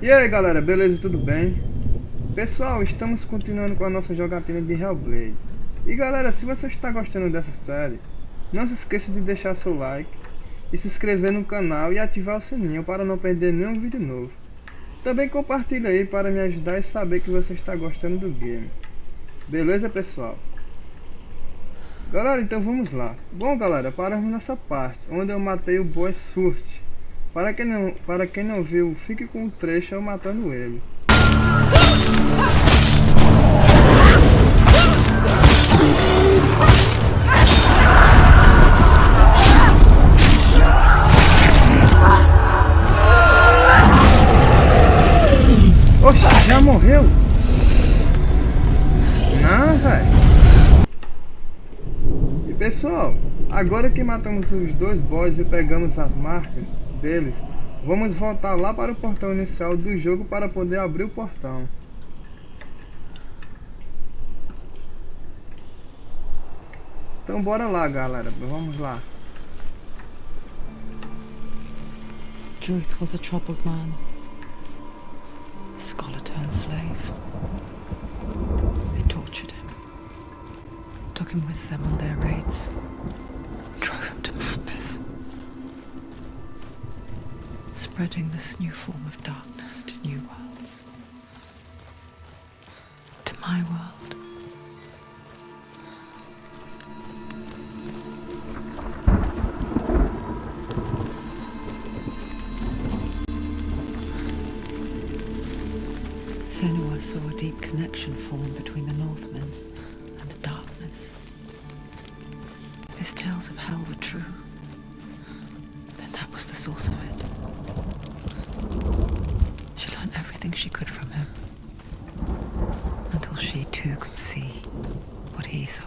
E aí galera, beleza? Tudo bem? Pessoal, estamos continuando com a nossa jogatina de Hellblade. E galera, se você está gostando dessa série, não se esqueça de deixar seu like e se inscrever no canal e ativar o sininho para não perder nenhum vídeo novo. Também compartilha aí para me ajudar e saber que você está gostando do game. Beleza pessoal? Galera, então vamos lá. Bom galera, paramos nessa parte onde eu matei o boss Surte. Para quem não viu, fique com o trecho eu matando ele. Oxe, já morreu? Não, velho. E pessoal, agora que matamos os dois boss e pegamos as marcas deles, vamos voltar lá para o portão inicial do jogo para poder abrir o portão. Então bora lá galera, vamos lá. Truth was a troubled man, a scholar turned slave. They tortured him, took him with them on their raids, drove him to madness, spreading this new form of darkness to new worlds, to my world. Senua saw a deep connection form between the Northmen and the darkness. If his tales of hell were true, then that was the source of it. She learned everything she could from him, until she too could see what he saw.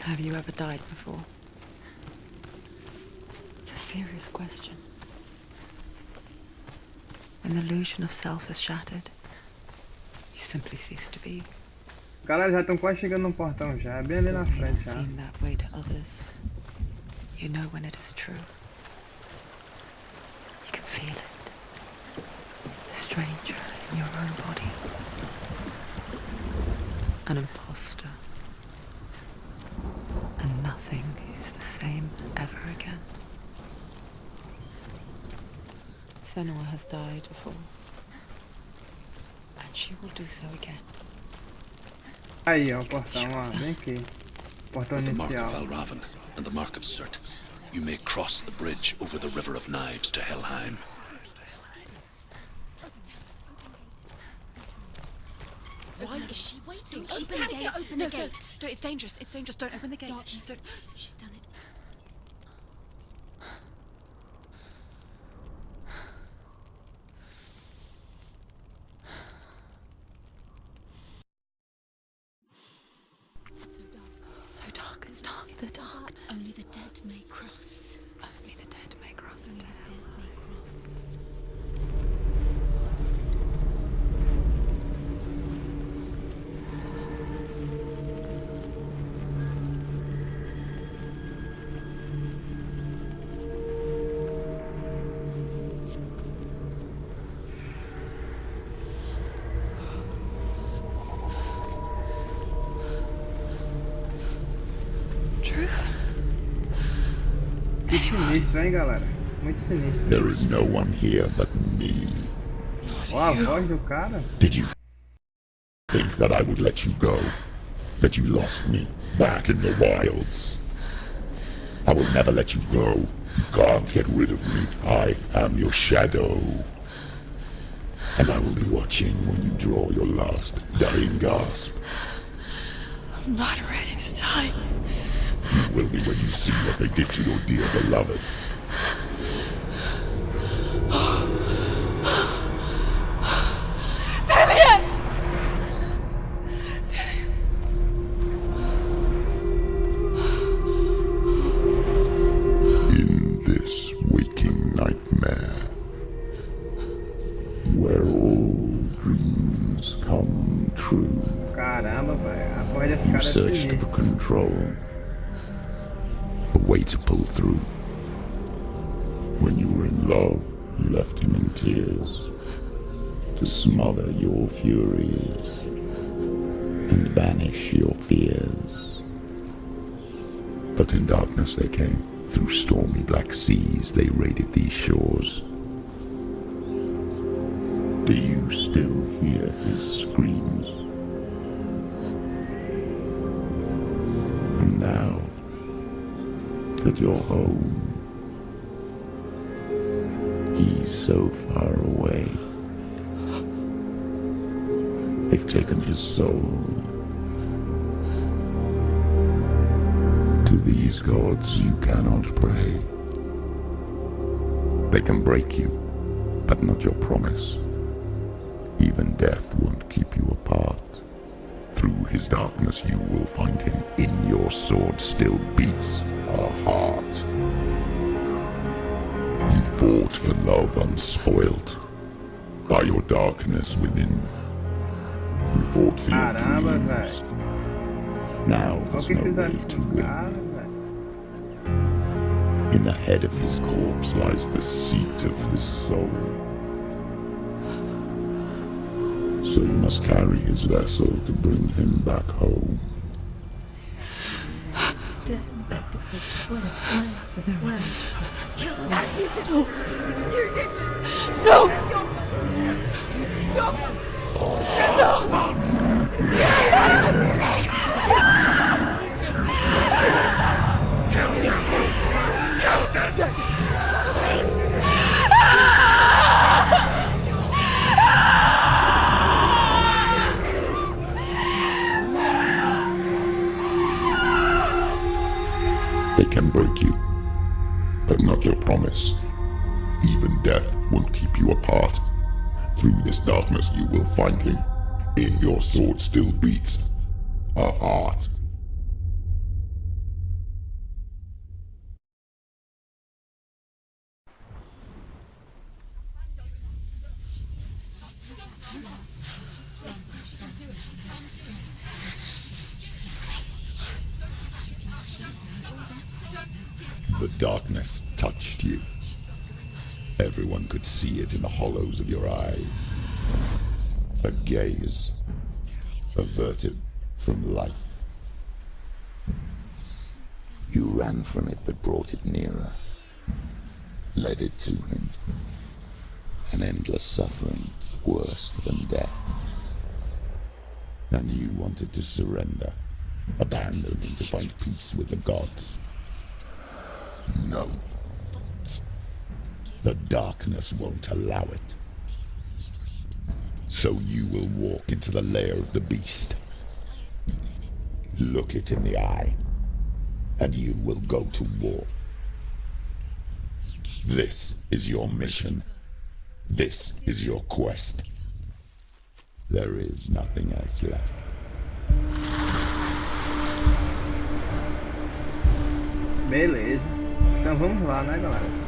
Have you ever died before? It's a serious question. When the illusion of self is shattered, you simply cease to be. Galera, já estão quase chegando no portão já, é bem ali na frente já. Seem that way to others. You know when it is true. You can feel it. A stranger in your own body. An imposter. And nothing is the same ever again. Senua has died before. And she will do so again. Aí ó, o portão, ó, vem aqui. Portão With the mark of inicial. Helraven and the mark of Surt, you may cross the bridge over the River of Knives to Helheim. Why is she waiting? Open the gate. Open the gate. Don't. It's dangerous. It's dangerous. Don't open the gate. Don't. She's done it. So dark. It's so dark. It's dark. The darkness. Only the dead may cross. Only the dead may cross Only into the hell. dead may cross. Truth? Que sinistro, hein galera? Muito sinistro. There is no one here but me. Ó a voz do cara. Did you think that I would let you go? That you lost me back in the wilds? I will never let you go. You can't get rid of me. I am your shadow. And I will be watching when you draw your last dying gasp. I'm not ready to die. You will be when you see what they did to your dear beloved. true. Caramba, velho. A voz desse You cara é searched for sinistra. control, a way to pull through. When you were in love, you left him in tears to smother your furies and banish your fears. But in darkness they came, through stormy black seas they raided these shores. Do you still hear his screams? And now that you're home, he's so far away. They've taken his soul. To these gods you cannot pray. They can break you, but not your promise. Even death won't keep you apart. Through his darkness you will find him. In your sword still beats a heart. You fought for love unspoilt by your darkness within. You fought for your Caramba, dreams. velho. Now Olha o there's que no fizeram way to com o win. cara, velho. In the head of his corpse lies the seat of his soul. So you must carry his vessel to bring him back home. They can break you, but not your promise. Even death won't keep you apart. Through this darkness you will find him. In your sword still beats a heart. The darkness touched you. Everyone could see it in the hollows of your eyes. A gaze averted from life. You ran from it but brought it nearer. Led it to him. An endless suffering worse than death. And you wanted to surrender. Abandon to find peace with the gods. No. The darkness won't allow it. So you will walk into the lair of the beast. Look it in the eye, and you will go to war. This is your mission. This is your quest. There is nothing else left. Beleza. Então vamos lá, né, galera?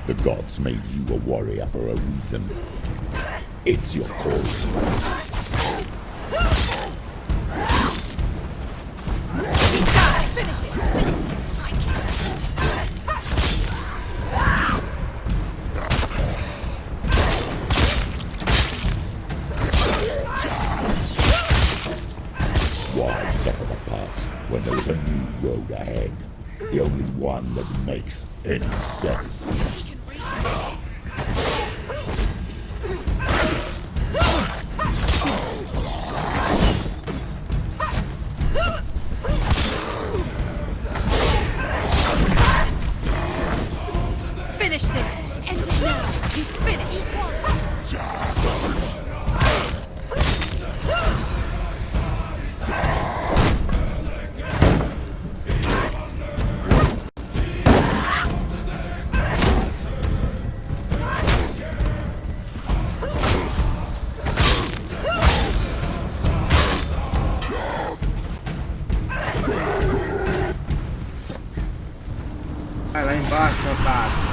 The gods made you a warrior for a reason. It's your call. Why suffer the past when there is a new road ahead? The only one that makes any sense. Finish this! End it now! He's finished! Vai lá embaixo, otário.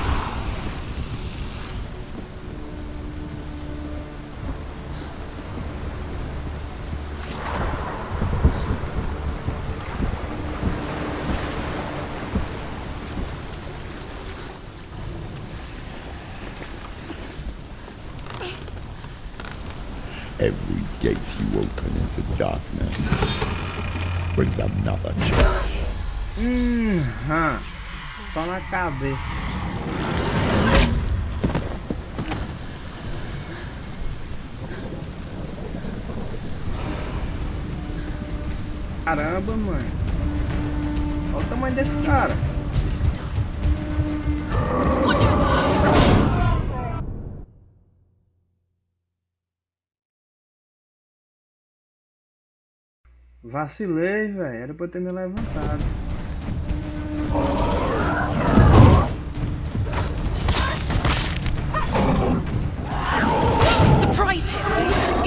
Every gate you open into darkness brings another change. Só na cabeça. Caramba, mano. Olha o tamanho desse cara. Vacilei, velho. Era pra eu ter me levantado. Surprise him!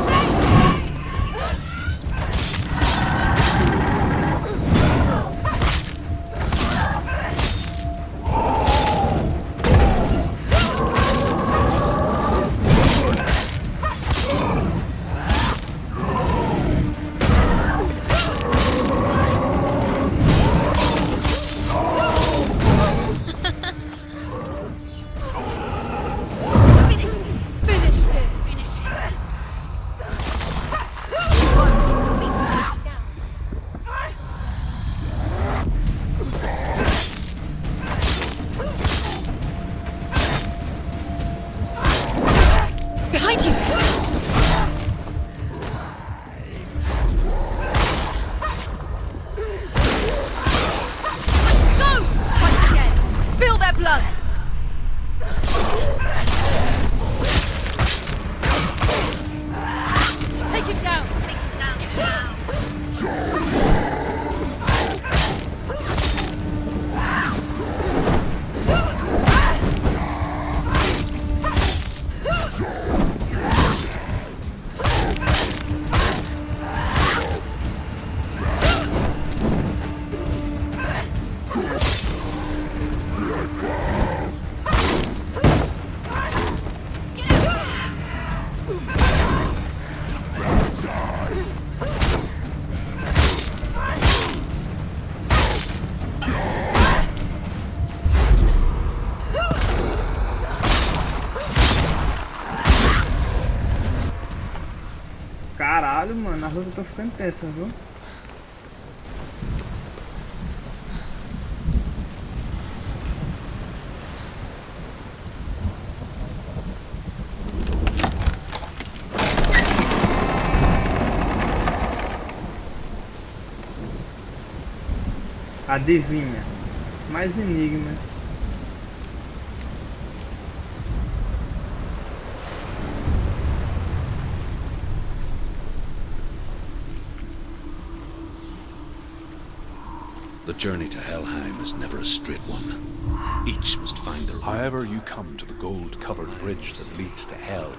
Caralho, mano, a luta tá ficando tensa, viu? Adivinha, mais enigmas. The journey to Helheim is never a straight one. Each must find their route. However you come to the gold-covered bridge that leads to Hell,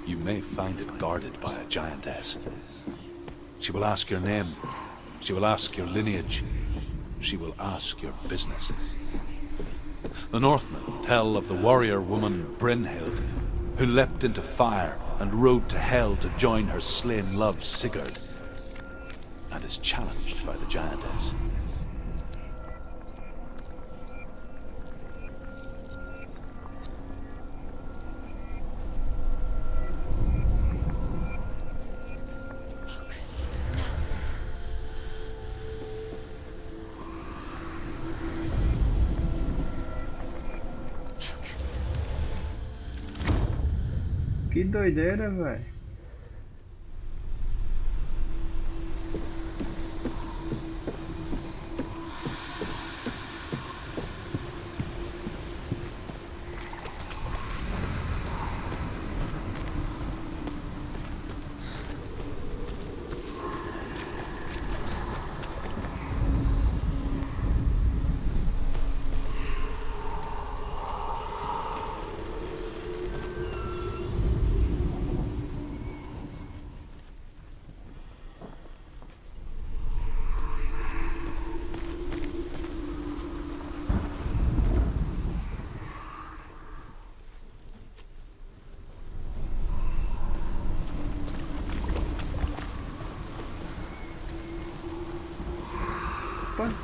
you may find it guarded by a giantess. She will ask your name. She will ask your lineage. She will ask your business. The Northmen tell of the warrior woman Brynhild, who leapt into fire and rode to Hell to join her slain love Sigurd, and is challenged by the giantess. Que doideira, velho.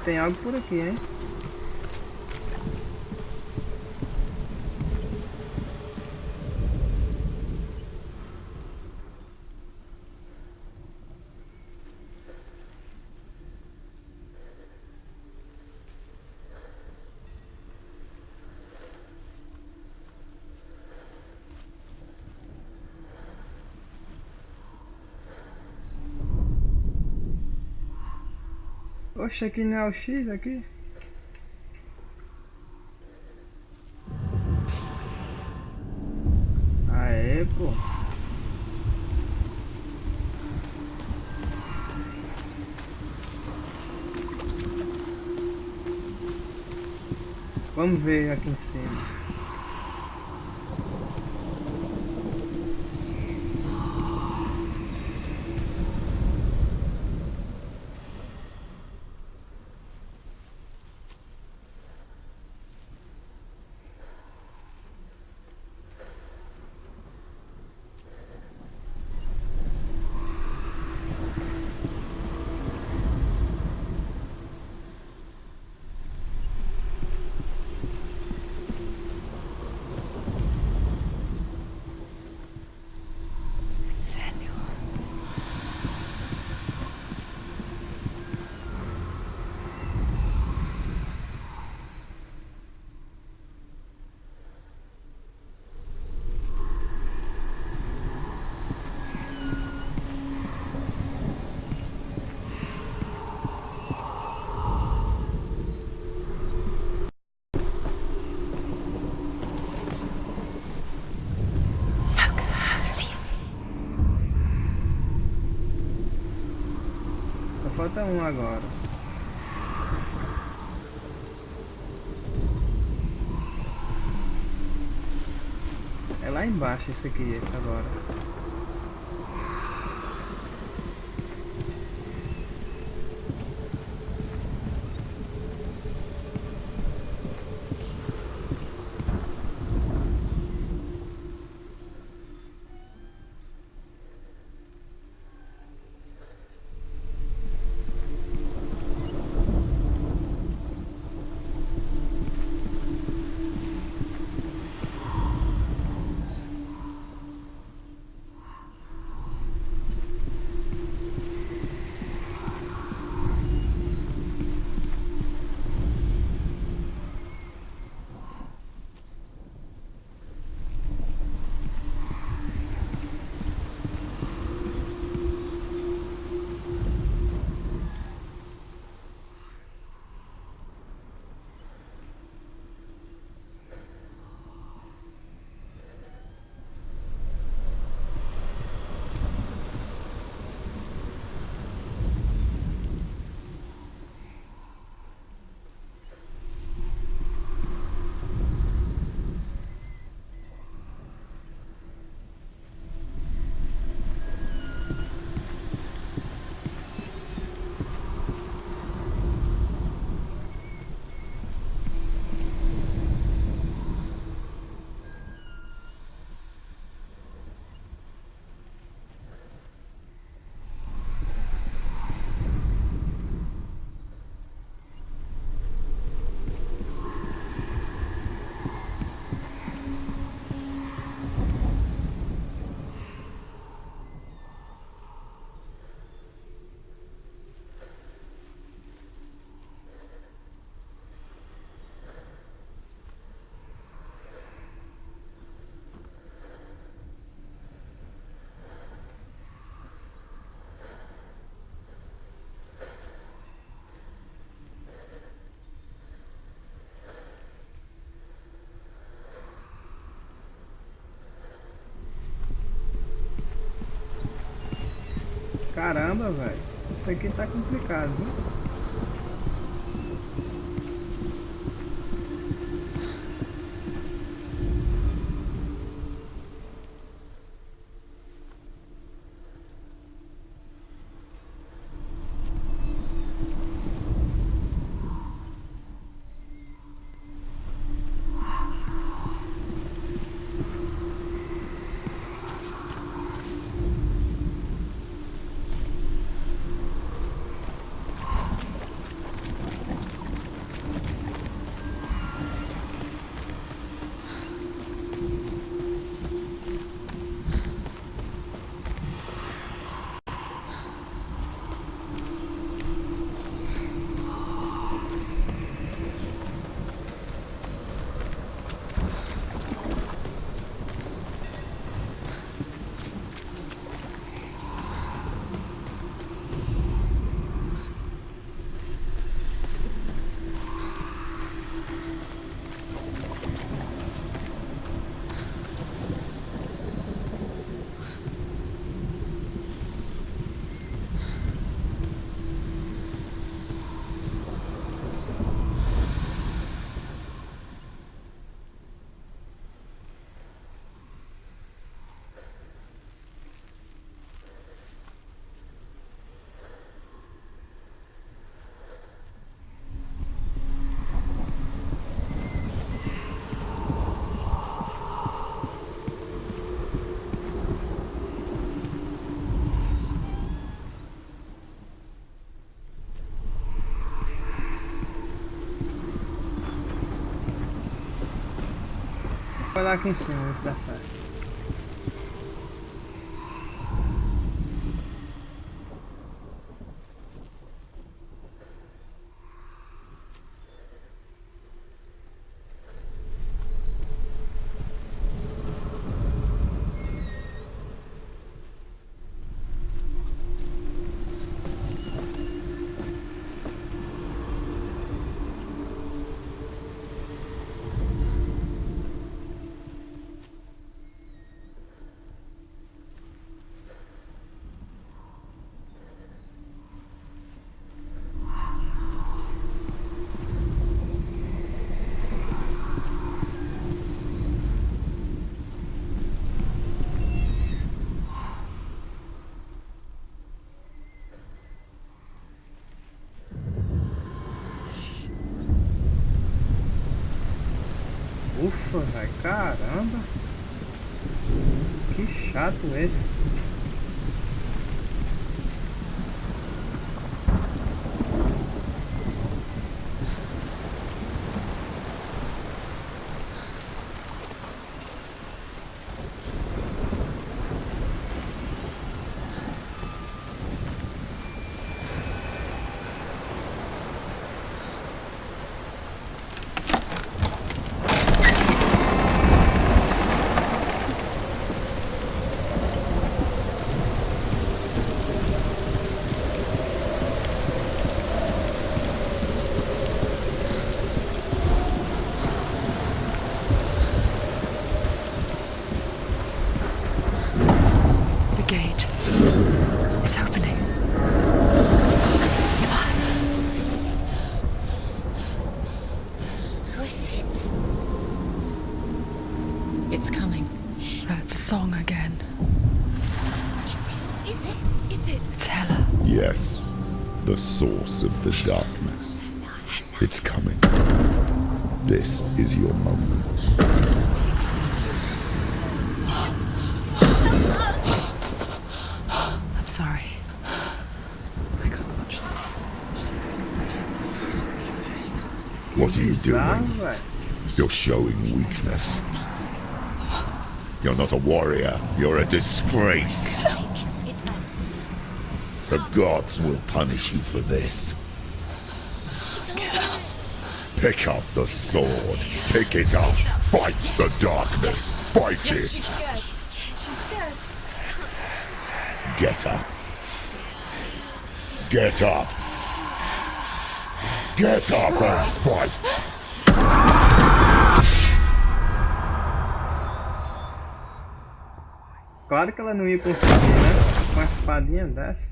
Tem algo por aqui, hein? Oxe, aqui não é o X aqui? Aê, pô. Vamos ver aqui em cima. Só falta um agora. É lá embaixo esse aqui, esse agora. Caramba, velho. Isso aqui tá complicado, viu? olhar aqui em cima, ver se dá certo. Ufa, velho, caramba. Que chato esse. It's opening. Who is it? It's coming. That song again. Is it? It's Hela. Yes, the source of the darkness. It's coming. This is your moment. I'm sorry. I can't watch this. What are you doing? Right. You're showing weakness. You're not a warrior. You're a disgrace. The gods will punish you for this. Pick up the sword. Pick it up. Fight the darkness. Fight it. Get up. Get up. Get up and fight. Claro que ela não ia conseguir, né? Com uma espadinha dessa.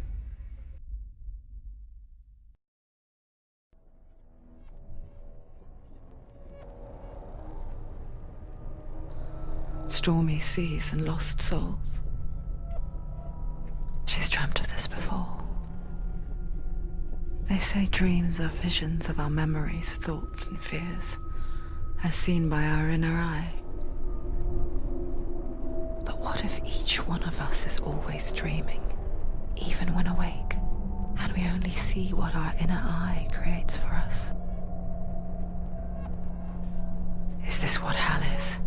Stormy seas and lost souls. She's dreamt of this before. They say dreams are visions of our memories, thoughts and fears, as seen by our inner eye. But what if each one of us is always dreaming, even when awake, and we only see what our inner eye creates for us? Is this what hell is?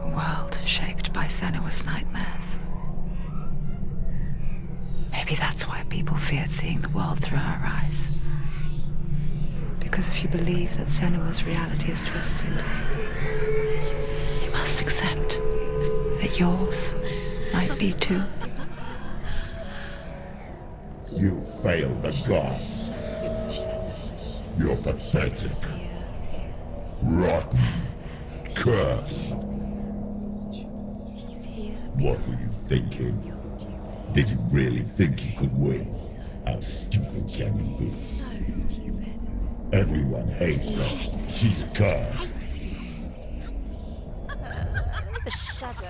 A world shaped by Senua's nightmares. Maybe that's why people feared seeing the world through her eyes. Because if you believe that Senua's reality is twisted, you must accept that yours might be too. You failed the gods. You're pathetic. Rotten. Cursed. What were you thinking? Did you really think you could win? How stupid can you be? So stupid. Everyone hates her. She's cursed. The shadow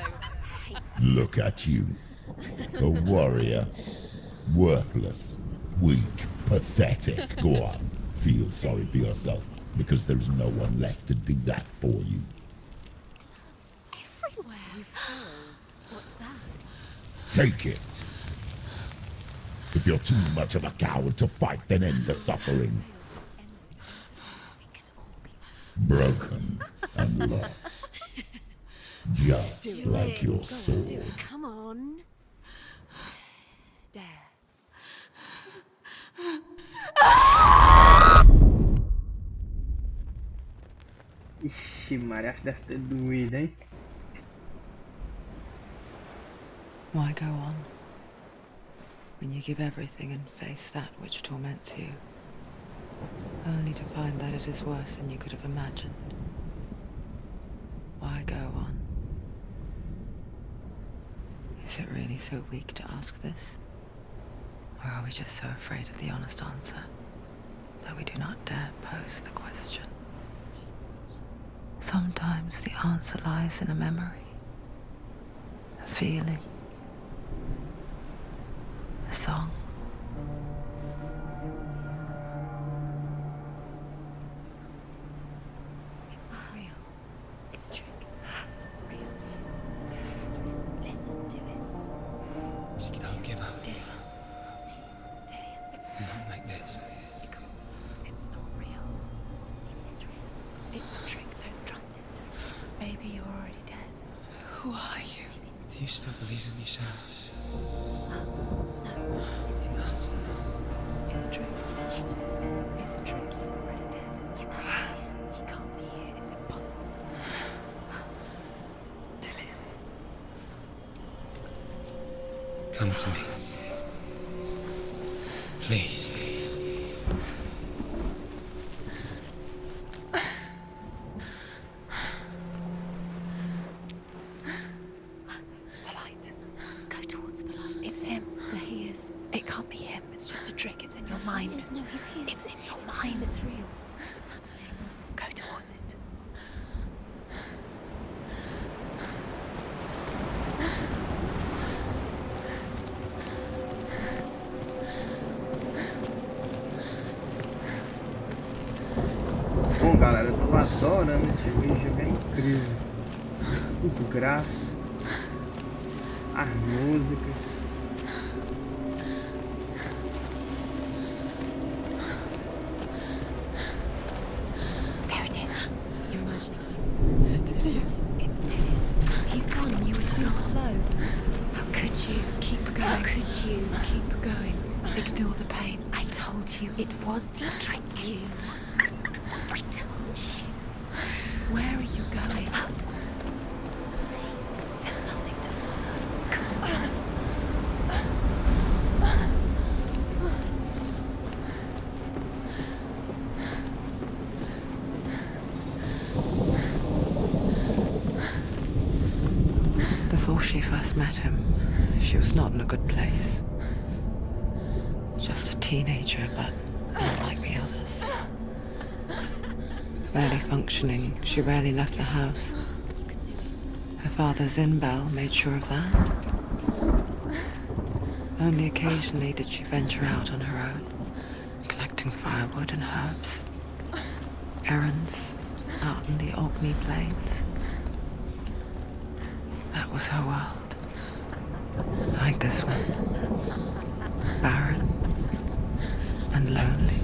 hates. Look at you. A warrior. Worthless. Weak. Pathetic. Go on. Feel sorry for yourself, because there is no one left to do that for you. Everywhere. You failed. What's that? Take it. If you're too much of a coward to fight, then end the suffering. It could all be over. Broken and lost. just like your soul. Come on. There. Ixi, Maria, acho que deve ter doído, hein? Why go on? When you give everything and face that which torments you, only to find that it is worse than you could have imagined. Why go on? Is it really so weak to ask this? Or are we just so afraid of the honest answer that we do not dare pose the question? Sometimes the answer lies in a memory, a feeling, a song. It's not real. It's a trick. It's not real. It is real. Listen to it. Don't give up. Dillian. It's Not like this. It's not real. It is real. It's a trick. Don't trust it. Maybe you're already dead. Who are you? Do you still believe in yourself? No. It's Enough. It's a trick. She knows it's him. It's a trick. He's already dead. You know it's him. He can't be here. It's impossible. Dillian. Come to me. Please. The light. Go towards the light. It's him. There he is. It can't be him. It's just a trick. It's in your mind. No, he's here. It's in your mind. It's real. It's happening. Go towards it. Bom, galera, eu tô adorando esse jogo, é incrível. Os gráficos, as músicas. There it is. You're imagining this. It's Dillian. He's gone. You were too slow. How could you? Keep going. How could you? Keep going. Ignore the pain. I told you it was to trick you. I told you. Where are you going? See, there's nothing to follow. Come on. Before she first met him, she was not in a good place. Just a teenager, but not like the others. Barely functioning, she rarely left the house. Her father's in-bell made sure of that. Only occasionally did she venture out on her own, collecting firewood and herbs. Errands out in the Orkney Plains. That was her world. Like this one. Barren and lonely.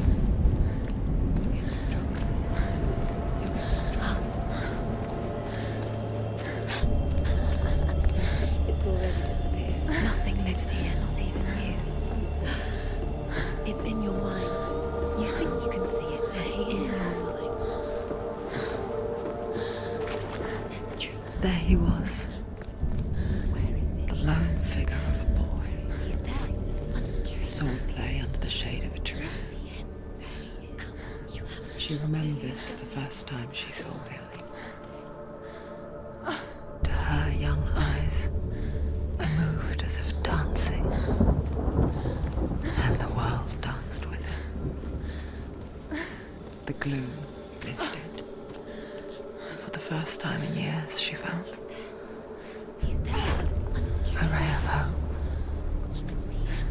It's already disappeared. Nothing lives here, not even you. It's in your mind. You think you can see it, but it's in your mind. There's the tree. There he was, Where is it? the lone figure of a boy. He's there, under the tree. Swordplay under the shade of a tree. See him. Come on, you have to. She remembers the first time she saw him. To her young eyes, he moved as if dancing, and the world danced with him. The gloom lifted. For the first time in years, she felt He's there, under the tree. a ray of hope. You can see him.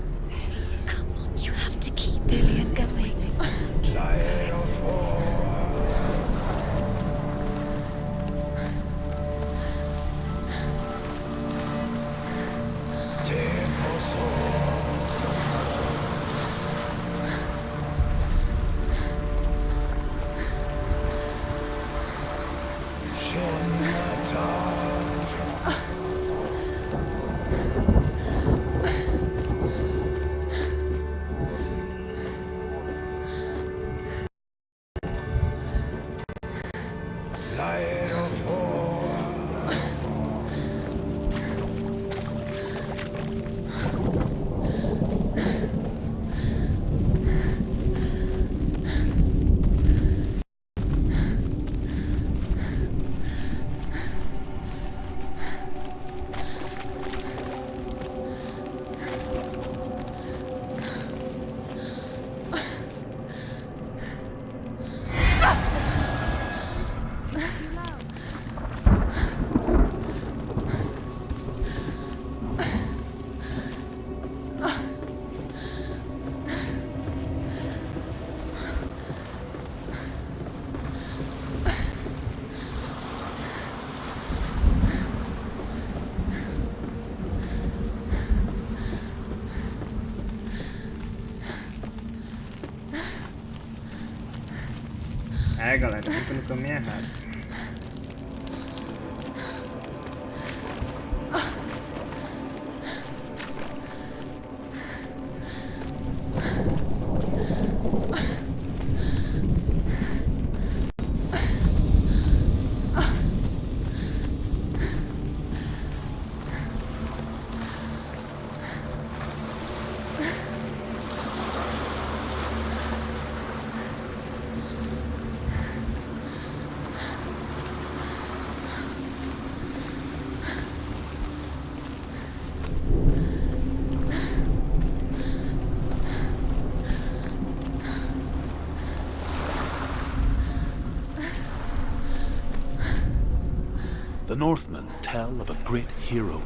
Come on, you have to keep. Dillian is waiting. É, galera, eu tô no caminho errado. The Northmen tell of a great hero.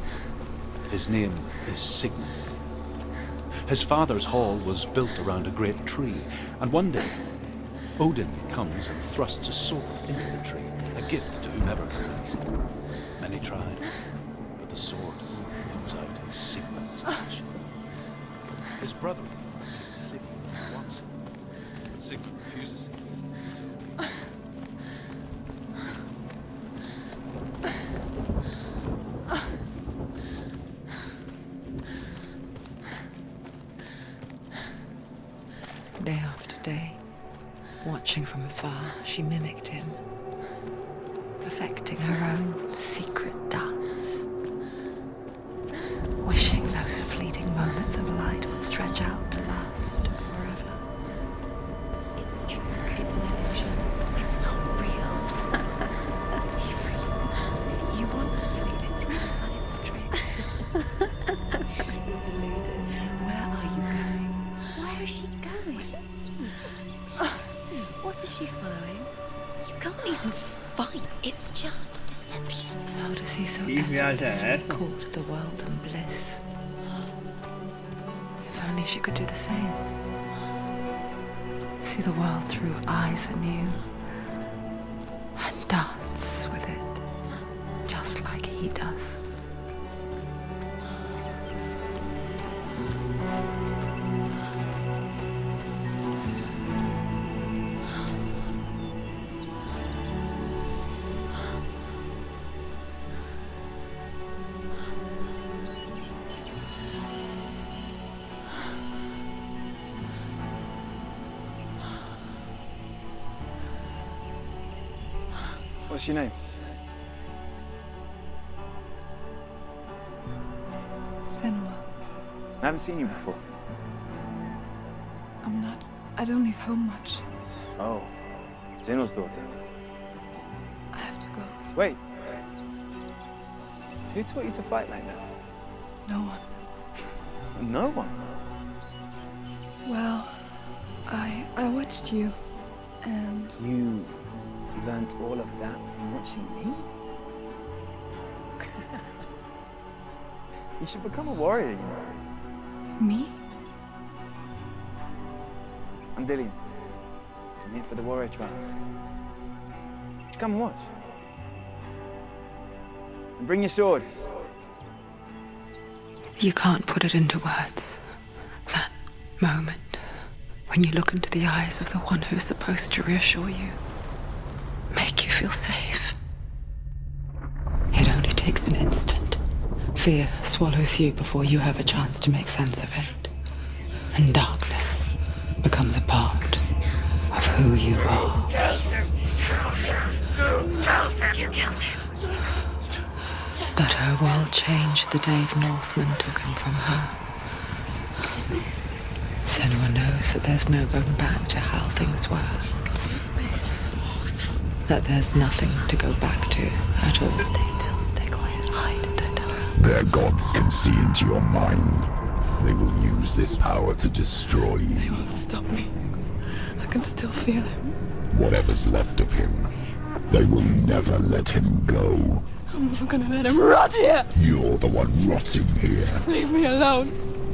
His name is Sigmund. His father's hall was built around a great tree, and one day, Odin comes and thrusts a sword into the tree, a gift to whomever carries it. Many tried, but the sword comes out in Sigmund's touch. His brother, Sigmund, wants it, but Sigmund refuses it. Day after day, watching from afar, she mimicked him, perfecting her own secret dance, wishing those fleeting moments of light would stretch out to last forever. It's a trick. It's an illusion. It's not real. Do you really think it's real? You want to believe it's real, but it's a trick. You're deluded. Where are you going? Where is she going? What is she following? You can't even fight. It's just deception. How does he so Que viagem é effortlessly essa? court the welcome bliss? If only she could do the same. See the world through eyes anew and dance with it, just like he does. What's your name? Senua. I haven't seen you before. I don't leave home much. Oh, Zeno's daughter. I have to go. Wait. Who taught you to fight like that? No one. No one. Well, I watched you, and You learnt all of that from watching me? You should become a warrior, you know. me? I'm Dillian. I'm here for the warrior trials. Just come and watch. And bring your sword. You can't put it into words. That moment when you look into the eyes of the one who's supposed to reassure you, make you feel safe. It only takes an instant. Fear swallows you before you have a chance to make sense of it. And darkness becomes a part of who you are. You killed him. But her world changed the day the Northmen took him from her. Senua knows that there's no going back to how things were. That there's nothing to go back to at all. Stay still, stay quiet, hide, don't tell her. Their gods can see into your mind. They will use this power to destroy you. They won't stop me. I can still feel him. Whatever's left of him, they will never let him go. I'm not gonna let him rot here. You're the one rotting here. Leave me alone.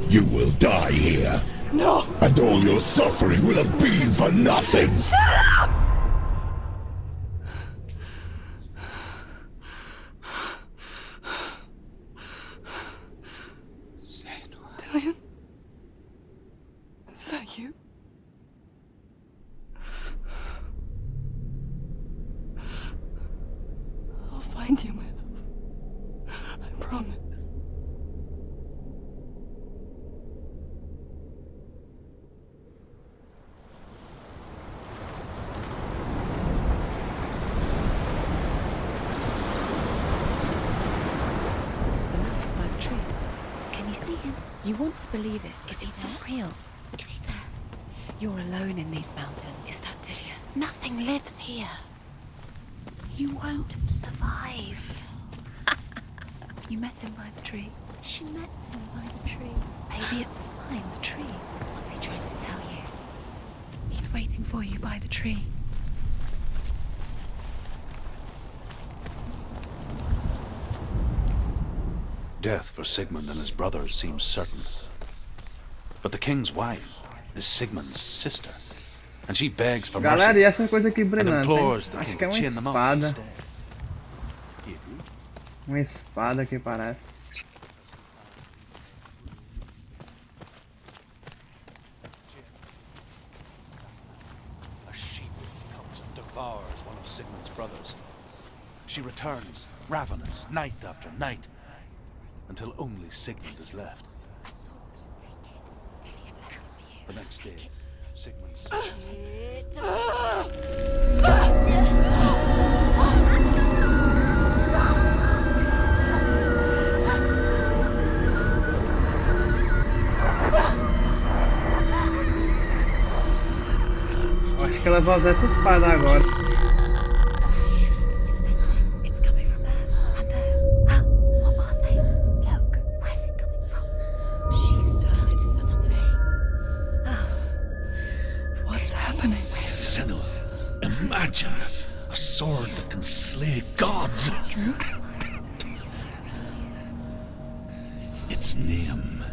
You will die here. No. And all your suffering will have been for nothing. Shut up! Dillion? Is that you? I'll find you, my love. I promise. Can you see him? You want to believe it. Is he not real? Is he there? You're alone in these mountains. Is that Dillion? Nothing lives here. You won't survive. You met him by the tree. She met him by the tree. Maybe it's a sign, the tree. What's he trying to tell you? He's waiting for you by the tree. Death for Sigmund and his brothers seems certain. But the king's wife is Sigmund's sister, and she begs for mercy Galera, e essa coisa aqui and brilhante, hein? implores the Acho king que é to uma chain them up espada. instead. Uma espada que parece. A sheep comes and devours one of Sigmund's brothers. She returns, ravenous, night after night, until only Sigmund is left. A sword. Take it. Dillion left it for you. The next day, Sigmund's Acho que ela vai usar essa espada agora. It's venting. It's coming from there and there. Ah, what are they? Look, where's it coming from? She started something. What's happening? Senua, imagine a sword that can slay gods. Its name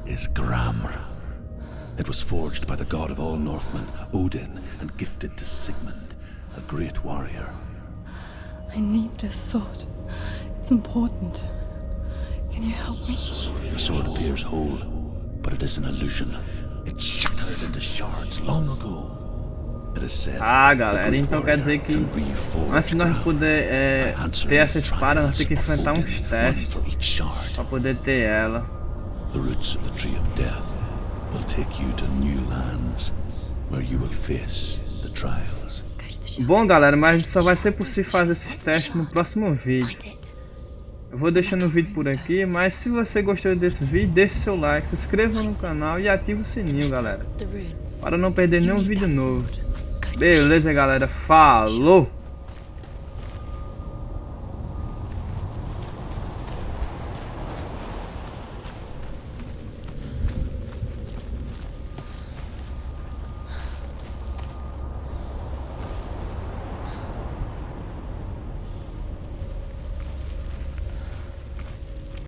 is Gramr. It was forged by the god of all Northmen, Odin, and gifted to Sigmund, a great warrior. I need this sword. It's important. Can you help me? The sword appears whole, but it is an illusion. It shattered into shards long ago. It is said Ah, a galera, great então quer dizer warrior que can reforge antes de nós Gramr poder by answering ter essa the espada, nós trials temos que of enfrentar uns Odin, one testes for each shard. para poder ter ela. The roots of the tree of death will take you to new lands where you will face the trials. Go to the shop. Bom, galera, mas só vai ser possível fazer esses testes no próximo vídeo. Find it. Eu vou deixando o vídeo por aqui, mas se você gostou desse vídeo, deixe seu like, se inscreva no canal e ative o sininho, galera, The runes. para não perder You nenhum need vídeo that novo. sword. Go to the Beleza, galera? Falou!